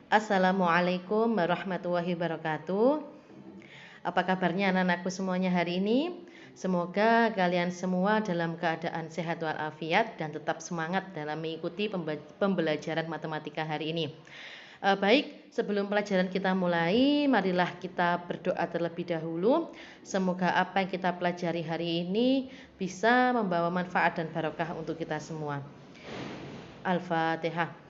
Assalamualaikum warahmatullahi wabarakatuh. Apa kabarnya anak-anakku semuanya hari ini? Semoga kalian semua dalam keadaan sehat walafiat dan tetap semangat dalam mengikuti pembelajaran matematika hari ini. Baik, sebelum pelajaran kita mulai, marilah kita berdoa terlebih dahulu. Semoga apa yang kita pelajari hari ini bisa membawa manfaat dan barokah untuk kita semua. Al-Fatihah.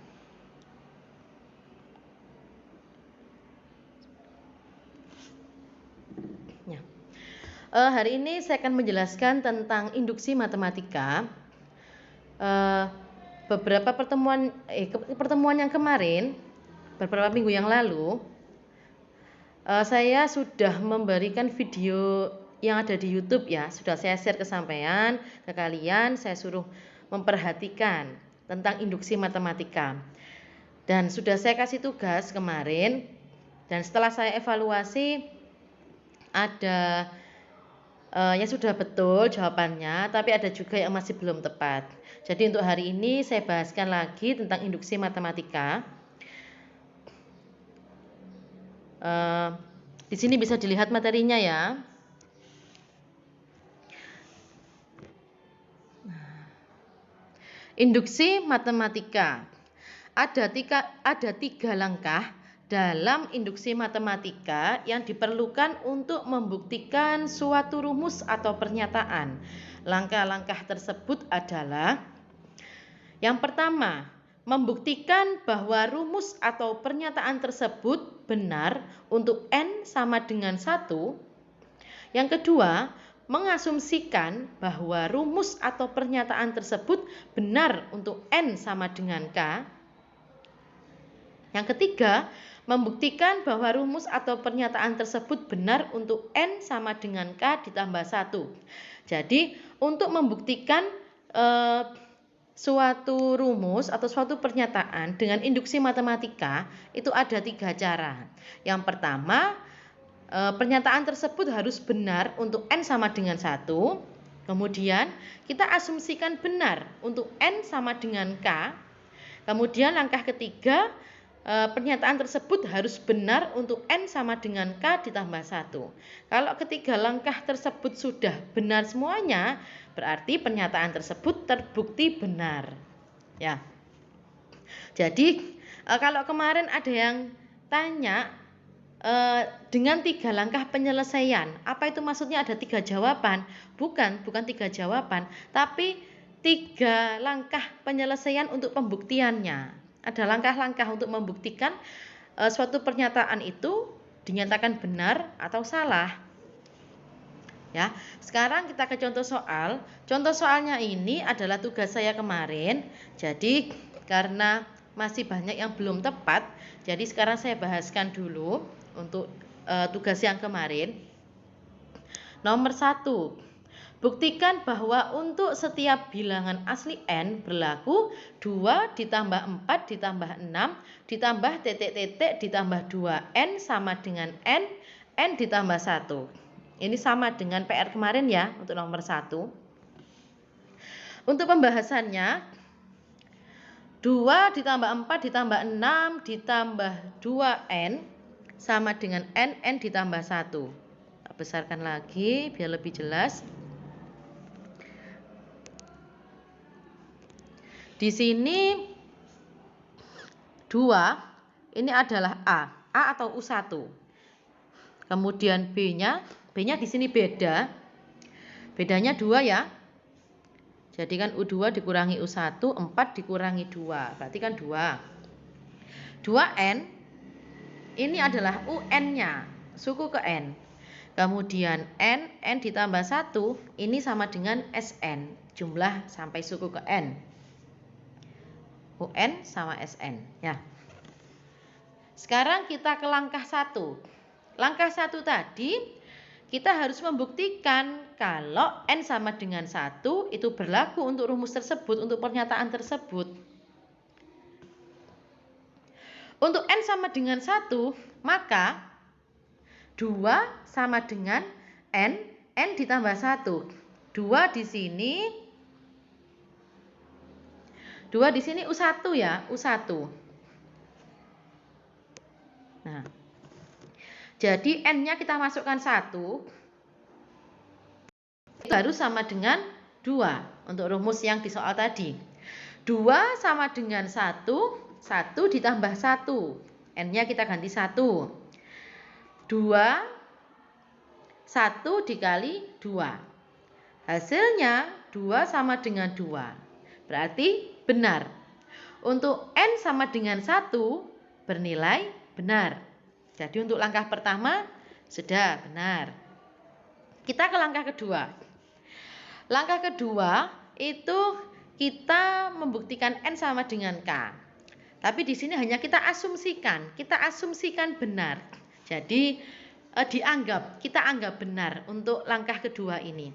Hari ini saya akan menjelaskan tentang induksi matematika. Beberapa pertemuan yang kemarin, beberapa minggu yang lalu, saya sudah memberikan video yang ada di YouTube ya, sudah saya share ke sampean, ke kalian, saya suruh memperhatikan tentang induksi matematika. Dan sudah saya kasih tugas kemarin, dan setelah saya evaluasi ada yang sudah betul jawabannya, tapi ada juga yang masih belum tepat. Jadi untuk hari ini saya bahaskan lagi tentang induksi matematika. Di sini bisa dilihat materinya ya. Induksi matematika. Ada tiga langkah dalam induksi matematika yang diperlukan untuk membuktikan suatu rumus atau pernyataan. Langkah-langkah tersebut adalah: yang pertama, membuktikan bahwa rumus atau pernyataan tersebut benar untuk n sama dengan 1. Yang kedua, mengasumsikan bahwa rumus atau pernyataan tersebut benar untuk n sama dengan k. Yang ketiga, membuktikan bahwa rumus atau pernyataan tersebut benar untuk n sama dengan k ditambah 1. Jadi, untuk membuktikan suatu rumus atau suatu pernyataan dengan induksi matematika itu ada 3 cara. Yang pertama, pernyataan tersebut harus benar untuk n sama dengan 1. Kemudian, kita asumsikan benar untuk n sama dengan k. Kemudian langkah ketiga, pernyataan tersebut harus benar untuk n sama dengan k ditambah 1. Kalau ketiga langkah tersebut sudah benar semuanya, berarti pernyataan tersebut terbukti benar. Ya. Jadi kalau kemarin ada yang tanya dengan 3 langkah penyelesaian, apa itu maksudnya ada 3 jawaban? Bukan 3 jawaban, tapi 3 langkah penyelesaian untuk pembuktiannya. Ada langkah-langkah untuk membuktikan suatu pernyataan itu dinyatakan benar atau salah. Ya, sekarang kita ke contoh soal. Contoh soalnya ini adalah tugas saya kemarin. Jadi karena masih banyak yang belum tepat, jadi sekarang saya bahaskan dulu untuk tugas yang kemarin. Nomor 1. Buktikan bahwa untuk setiap bilangan asli n berlaku 2 ditambah 4 ditambah 6 ditambah titik-titik ditambah 2n sama dengan n ditambah 1. Ini sama dengan PR kemarin ya untuk nomor 1. Untuk pembahasannya, 2 ditambah 4 ditambah 6 ditambah 2n sama dengan n ditambah 1. Tak besarkan lagi biar lebih jelas. Di sini 2 ini adalah A atau U1. Kemudian B-nya di sini beda. Bedanya 2 ya. Jadi kan U2 dikurangi U1, 4 dikurangi 2, berarti kan 2. 2n ini adalah UN-nya, suku ke n. Kemudian n ditambah 1 ini sama dengan Sn, jumlah sampai suku ke n. UN sama SN ya. Sekarang kita ke langkah 1. Langkah 1 tadi kita harus membuktikan kalau n sama dengan 1 itu berlaku untuk rumus tersebut, untuk pernyataan tersebut. Untuk n sama dengan 1, maka 2 sama dengan n ditambah 1. 2 di sini U1 ya, U1. Nah, jadi N-nya kita masukkan 1, itu harus sama dengan 2 untuk rumus yang di soal tadi. 2 sama dengan 1, 1 ditambah 1. N-nya kita ganti 1. 2, 1 dikali 2. Hasilnya 2 sama dengan 2. Berarti benar. Untuk N sama dengan 1 bernilai benar. Jadi untuk langkah pertama sudah benar. Kita ke langkah kedua. Langkah kedua itu kita membuktikan N sama dengan K. Tapi di sini hanya kita asumsikan benar. Jadi kita anggap benar untuk langkah kedua ini.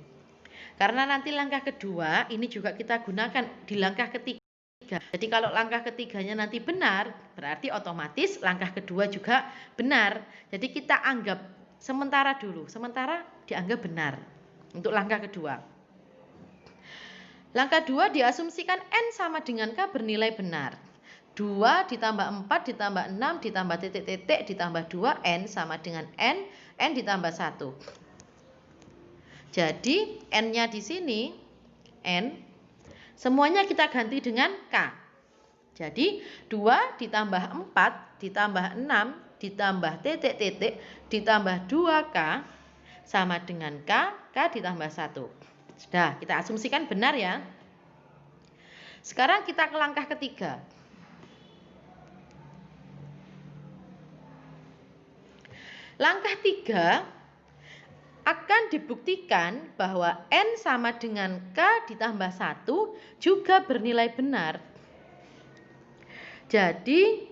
Karena nanti langkah kedua ini juga kita gunakan di langkah ketiga. Jadi kalau langkah ketiganya nanti benar, berarti otomatis langkah kedua juga benar. Jadi kita anggap sementara dianggap benar untuk langkah kedua. Langkah 2 diasumsikan N sama dengan K bernilai benar. 2 ditambah 4 ditambah 6 ditambah titik-titik ditambah 2, N sama dengan N ditambah 1. Jadi N-nya di sini, N, semuanya kita ganti dengan K. Jadi 2 ditambah 4 ditambah 6 ditambah titik-titik ditambah 2K sama dengan K ditambah 1. Sudah, kita asumsikan benar ya. Sekarang kita ke langkah ketiga. Langkah 3 akan dibuktikan bahwa N sama dengan K ditambah 1 juga bernilai benar. Jadi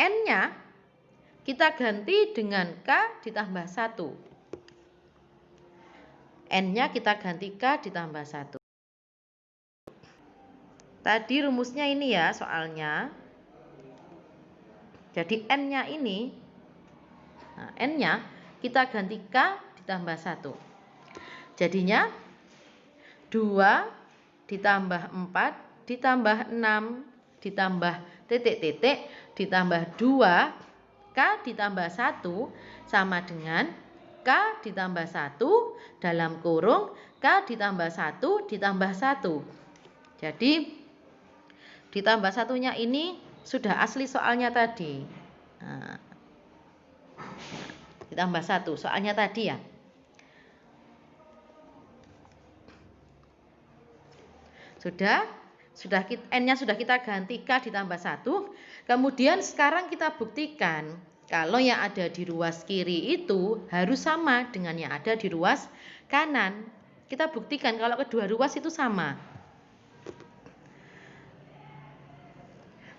N-nya kita ganti dengan K ditambah 1. N-nya kita ganti K ditambah 1. Tadi rumusnya ini ya soalnya. Jadi N-nya ini, nah, N-nya kita ganti K ditambah 1. Jadinya 2 ditambah 4 ditambah 6 ditambah titik-titik ditambah 2K ditambah 1 sama dengan K ditambah 1 dalam kurung K ditambah 1 ditambah 1. Jadi ditambah satunya ini sudah asli soalnya tadi. Nah, ditambah 1 soalnya tadi ya. N-nya sudah kita ganti K ditambah 1. Kemudian sekarang kita buktikan kalau yang ada di ruas kiri itu harus sama dengan yang ada di ruas kanan. Kita buktikan kalau kedua ruas itu sama.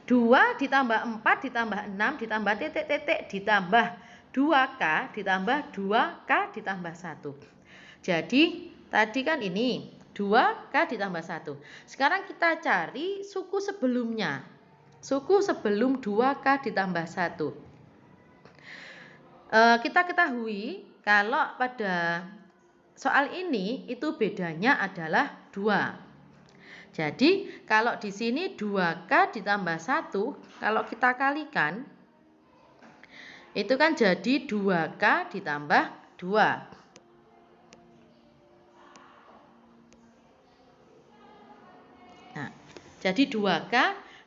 2 ditambah 4 ditambah 6 ditambah titik-titik ditambah 2K ditambah 2K ditambah 1. Jadi tadi kan ini 2K ditambah 1. Sekarang kita cari suku sebelumnya. Suku sebelum 2K ditambah 1. Kita ketahui kalau pada soal ini itu bedanya adalah 2. Jadi kalau di sini 2K ditambah 1, kalau kita kalikan itu kan jadi 2K ditambah 2. Nah, jadi 2K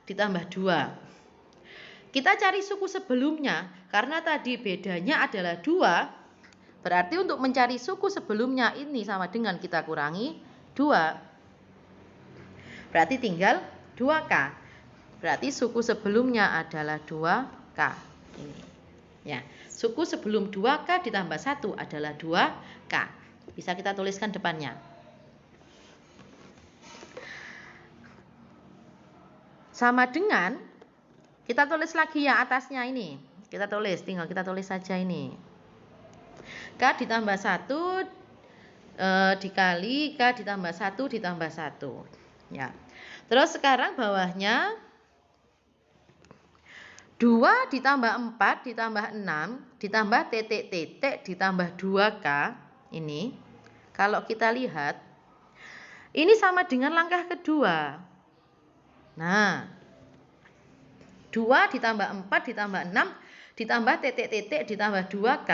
ditambah 2. Kita cari suku sebelumnya, karena tadi bedanya adalah 2, berarti untuk mencari suku sebelumnya ini sama dengan kita kurangi 2. Berarti tinggal 2K. Berarti suku sebelumnya adalah 2K. Ini. Ya, suku sebelum 2K ditambah 1 adalah 2K. Bisa kita tuliskan depannya. Sama dengan, kita tulis lagi yang atasnya ini. Tinggal kita tulis saja ini. K ditambah 1 dikali K ditambah 1 ditambah 1. Ya. Terus sekarang bawahnya 2 ditambah 4 ditambah 6 ditambah titik-titik ditambah 2K ini. Kalau kita lihat, ini sama dengan langkah kedua. Nah, 2 ditambah 4 ditambah 6 ditambah titik-titik ditambah 2K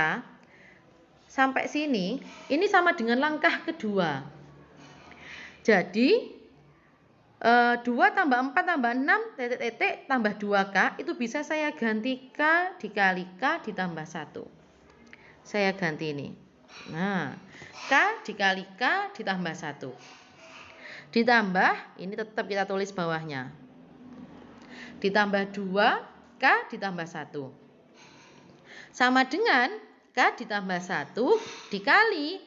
sampai sini, ini sama dengan langkah kedua. Jadi 2 tambah 4 tambah 6 titik-titik tambah 2K itu bisa saya ganti K dikali K ditambah 1. Saya ganti ini. Nah, K dikali K ditambah 1. Ditambah, ini tetap kita tulis bawahnya. Ditambah 2, K ditambah 1. Sama dengan K ditambah 1 dikali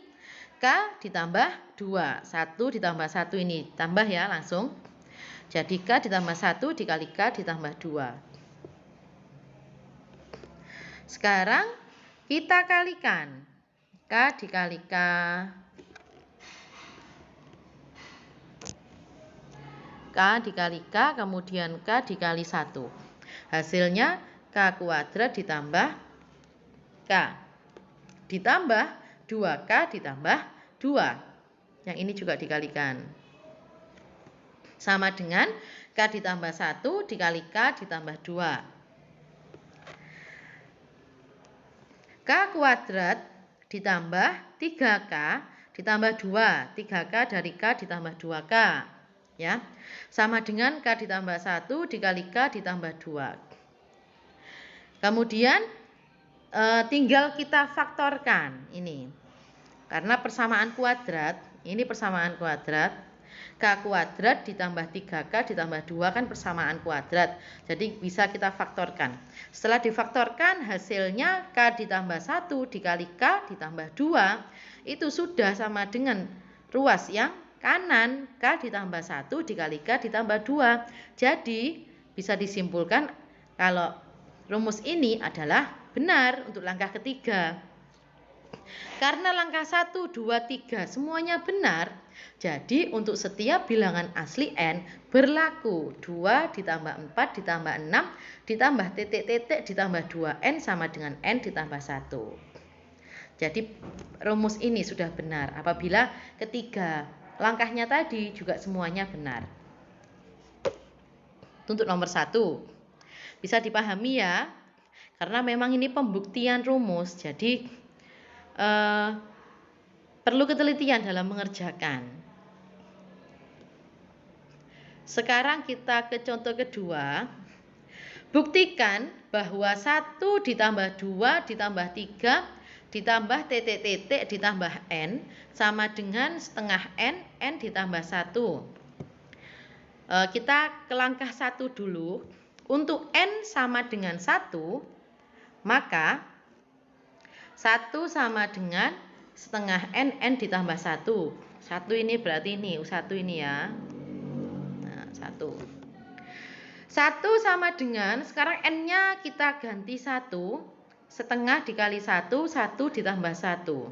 K ditambah 2. 1 ditambah 1 ini tambah ya langsung. Jadi K ditambah 1 dikali K ditambah 2. Sekarang kita kalikan. K dikali K. K dikali K, kemudian K dikali 1. Hasilnya K kuadrat ditambah K. Ditambah 2K ditambah 2. Yang ini juga dikalikan. Sama dengan K ditambah 1 dikali K ditambah 2. K kuadrat ditambah 3K ditambah 2. 3K dari K ditambah 2K. Ya, sama dengan K ditambah 1 dikali K ditambah 2. Kemudian tinggal kita faktorkan ini. Karena persamaan kuadrat, ini persamaan kuadrat. K kuadrat ditambah 3K ditambah 2 kan persamaan kuadrat. Jadi bisa kita faktorkan. Setelah difaktorkan hasilnya K ditambah 1 dikali K ditambah 2 itu sudah sama dengan ruas yang kanan. K ditambah 1 dikali K ditambah 2. Jadi bisa disimpulkan kalau rumus ini adalah benar untuk langkah ketiga. Karena langkah 1, 2, 3 semuanya benar, jadi untuk setiap bilangan asli N berlaku 2 ditambah 4 ditambah 6 ditambah titik-titik ditambah 2N sama dengan N ditambah 1. Jadi rumus ini sudah benar apabila ketiga langkahnya tadi juga semuanya benar. Untuk nomor 1 bisa dipahami ya, karena memang ini pembuktian rumus, jadi perlu ketelitian dalam mengerjakan. Sekarang kita ke contoh kedua. Buktikan bahwa 1 ditambah 2 ditambah 3 ditambah titik-titik ditambah N sama dengan setengah N ditambah 1. Kita ke langkah 1 dulu. Untuk N sama dengan 1, maka 1 sama dengan setengah N ditambah 1. 1 ini berarti ini, 1 ini ya. Nah, 1. 1 sama dengan, sekarang N-nya kita ganti 1. Setengah dikali 1, 1 ditambah 1.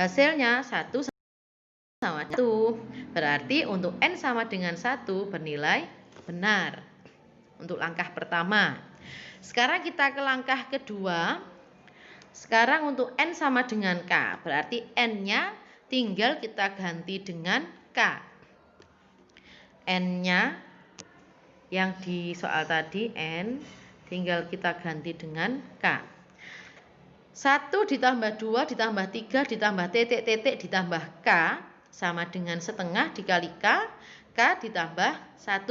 Hasilnya 1 sama 1. Berarti untuk N sama dengan 1 bernilai benar. Untuk langkah pertama. Sekarang kita ke langkah kedua. Sekarang untuk N sama dengan K, berarti N-nya tinggal kita ganti dengan K. N-nya yang di soal tadi N tinggal kita ganti dengan K. 1 ditambah 2 ditambah 3 ditambah titik-titik ditambah K sama dengan setengah dikali K, K ditambah 1.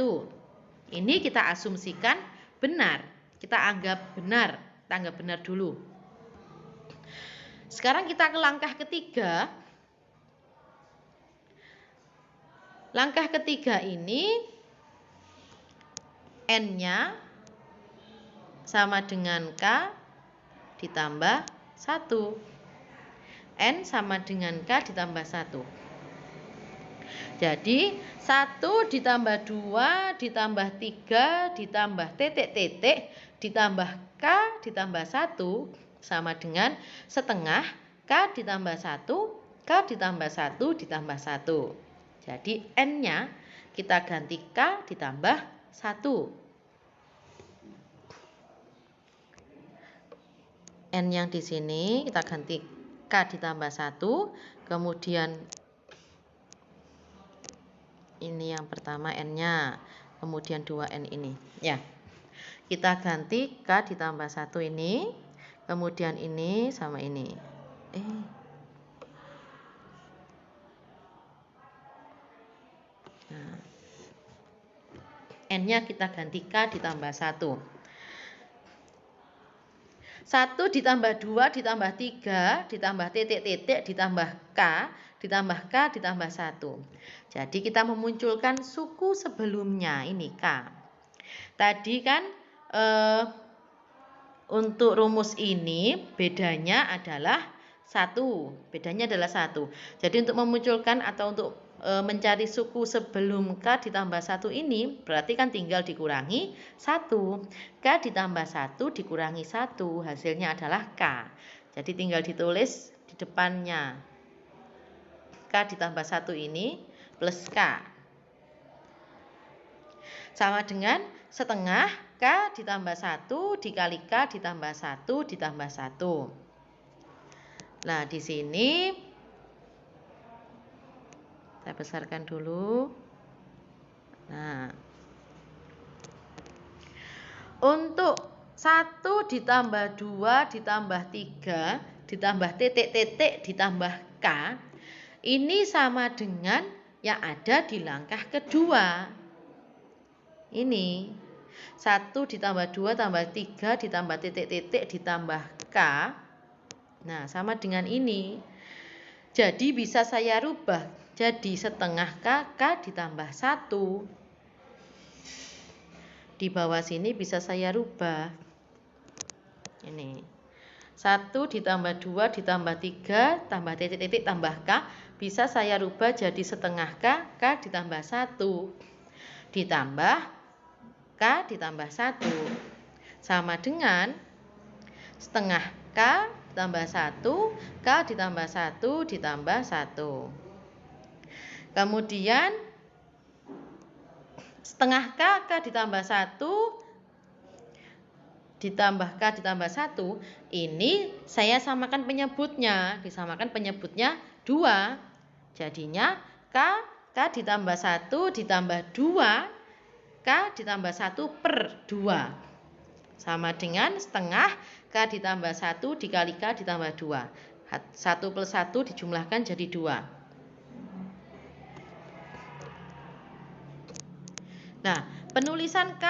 Ini kita asumsikan benar. Kita anggap benar. Kita anggap benar dulu. Sekarang kita ke langkah ketiga. Langkah ketiga ini N-nya sama dengan K ditambah 1. N sama dengan K ditambah 1. Jadi 1 ditambah 2 ditambah 3 ditambah titik-titik ditambah K ditambah 1 sama dengan setengah K ditambah 1 K ditambah 1 ditambah 1. Jadi N-nya kita ganti K ditambah 1. N yang di sini kita ganti K ditambah 1. Kemudian ini yang pertama N-nya, kemudian 2N ini. Ya. Kita ganti K ditambah 1 ini, kemudian ini sama ini. Nah, N-nya kita ganti K ditambah 1. 1 ditambah 2 ditambah 3 ditambah titik-titik ditambah K ditambah 1. Jadi kita memunculkan suku sebelumnya, ini K. Tadi kan untuk rumus ini bedanya adalah 1. Bedanya adalah 1. Jadi untuk memunculkan atau untuk mencari suku sebelum K ditambah 1 ini berarti kan tinggal dikurangi 1. K ditambah 1 dikurangi 1, hasilnya adalah K. Jadi tinggal ditulis di depannya K ditambah 1 ini plus K. Sama dengan setengah K ditambah 1 dikali K ditambah 1 ditambah 1. Nah, di sini saya besarkan dulu. Nah, untuk 1 ditambah 2 ditambah 3 ditambah titik-titik ditambah K, ini sama dengan yang ada di langkah kedua. Ini 1 ditambah 2 tambah 3 ditambah titik-titik ditambah K. Nah, sama dengan ini. Jadi bisa saya rubah jadi setengah K ditambah 1. Di bawah sini bisa saya rubah. Ini 1 ditambah 2 ditambah 3 tambah titik-titik tambah K, bisa saya rubah jadi setengah K ditambah 1 ditambah K ditambah 1 sama dengan setengah K ditambah 1 K ditambah 1 ditambah 1. Kemudian setengah K ditambah 1 ditambah K ditambah 1, ini saya samakan penyebutnya, disamakan penyebutnya 2. Jadinya K ditambah 1 ditambah 2 K ditambah 1 per 2 sama dengan setengah K ditambah 1 dikali K ditambah 2. 1 plus 1 dijumlahkan jadi 2. Nah, penulisan K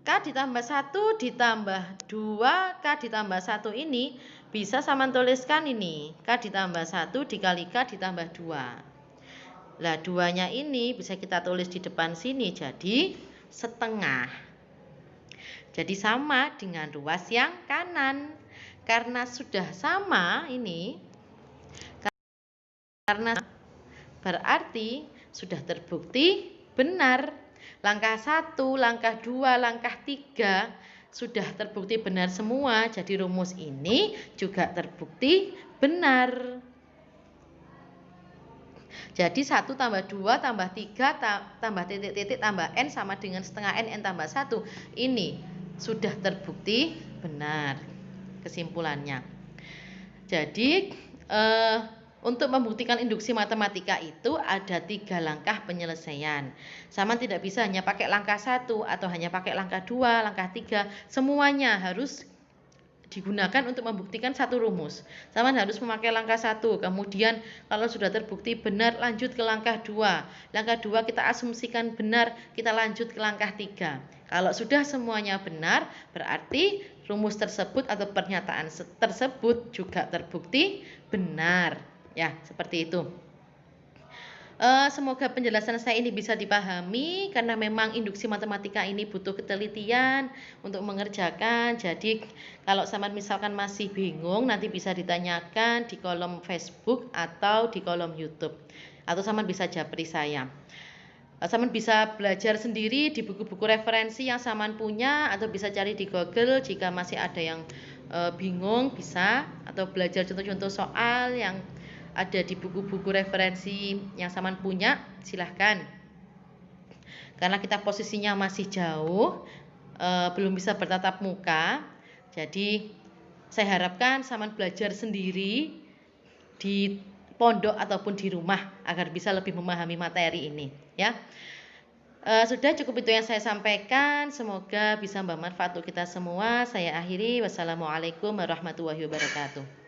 ditambah 1 ditambah 2 K ditambah 1 ini bisa sama tuliskan ini K ditambah 1 dikali K ditambah 2. Lah, 2-nya ini bisa kita tulis di depan sini jadi setengah. Jadi sama dengan ruas yang kanan. Karena sudah sama ini, karena berarti sudah terbukti benar. Langkah 1, langkah 2, langkah 3 sudah terbukti benar semua. Jadi rumus ini juga terbukti benar. Jadi 1 tambah 2 tambah 3 tambah titik-titik tambah N sama dengan setengah N tambah 1. Ini sudah terbukti benar kesimpulannya. Jadi untuk membuktikan induksi matematika itu ada 3 langkah penyelesaian. Sama tidak bisa hanya pakai langkah 1 atau hanya pakai langkah 2, langkah 3. Semuanya harus digunakan untuk membuktikan satu rumus. Sama harus memakai langkah 1. Kemudian kalau sudah terbukti benar, lanjut ke langkah 2. Langkah 2 kita asumsikan benar, kita lanjut ke langkah 3. Kalau sudah semuanya benar, berarti rumus tersebut atau pernyataan tersebut juga terbukti benar. Ya, seperti itu. Semoga penjelasan saya ini bisa dipahami karena memang induksi matematika ini butuh ketelitian untuk mengerjakan. Jadi kalau sama misalkan masih bingung, nanti bisa ditanyakan di kolom Facebook atau di kolom YouTube, atau sama bisa japri saya. Saman bisa belajar sendiri di buku-buku referensi yang Saman punya, atau bisa cari di Google jika masih ada yang bingung bisa, atau belajar contoh-contoh soal yang ada di buku-buku referensi yang Saman punya, silahkan. Karena kita posisinya masih jauh, belum bisa bertatap muka, jadi saya harapkan Saman belajar sendiri di pondok ataupun di rumah agar bisa lebih memahami materi ini, ya. Sudah cukup itu yang saya sampaikan. Semoga bisa bermanfaat untuk kita semua. Saya akhiri. Wassalamualaikum warahmatullahi wabarakatuh.